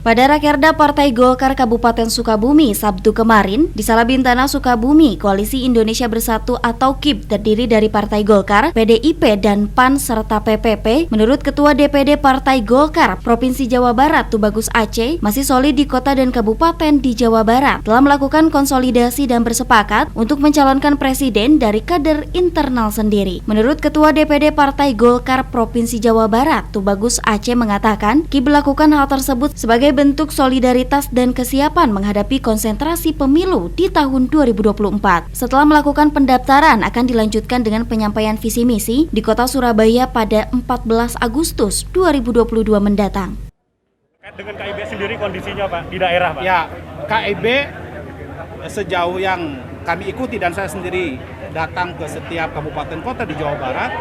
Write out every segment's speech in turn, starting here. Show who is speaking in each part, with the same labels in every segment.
Speaker 1: Pada Rakerda Partai Golkar Kabupaten Sukabumi Sabtu kemarin, di Salabintana Sukabumi, Koalisi Indonesia Bersatu atau KIB terdiri dari Partai Golkar, PDIP, dan PAN serta PPP. Menurut Ketua DPD Partai Golkar Provinsi Jawa Barat Tubagus Aceh, masih solid di kota dan kabupaten di Jawa Barat, telah melakukan konsolidasi dan bersepakat untuk mencalonkan presiden dari kader internal sendiri. Menurut Ketua DPD Partai Golkar Provinsi Jawa Barat Tubagus Aceh mengatakan, KIB melakukan hal tersebut sebagai bentuk solidaritas dan kesiapan menghadapi konsentrasi pemilu di tahun 2024. Setelah melakukan pendaftaran, akan dilanjutkan dengan penyampaian visi misi di kota Surabaya pada 14 Agustus 2022 mendatang.
Speaker 2: Dengan KIB sendiri kondisinya Pak, di daerah Pak?
Speaker 3: Ya, KIB sejauh yang kami ikuti dan saya sendiri datang ke setiap kabupaten kota di Jawa Barat,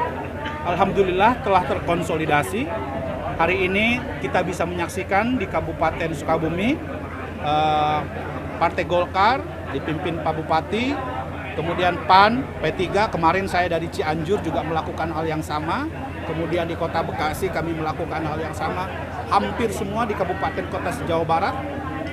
Speaker 3: alhamdulillah telah terkonsolidasi. Hari ini kita bisa menyaksikan di Kabupaten Sukabumi Partai Golkar dipimpin Pak Bupati, kemudian PAN, P3, kemarin saya dari Cianjur juga melakukan hal yang sama, kemudian di Kota Bekasi kami melakukan hal yang sama. Hampir semua di kabupaten kota se-Jawa Barat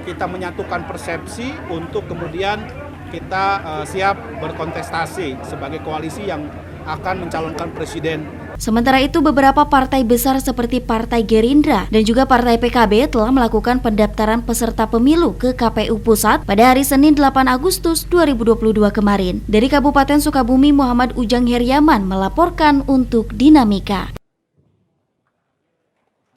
Speaker 3: kita menyatukan persepsi untuk kemudian kita siap berkontestasi sebagai koalisi yang akan mencalonkan presiden.
Speaker 1: Sementara itu, beberapa partai besar seperti Partai Gerindra dan juga Partai PKB telah melakukan pendaftaran peserta pemilu ke KPU Pusat pada hari Senin 8 Agustus 2022 kemarin. Dari Kabupaten Sukabumi, Muhammad Ujang Heriaman melaporkan untuk Dinamika.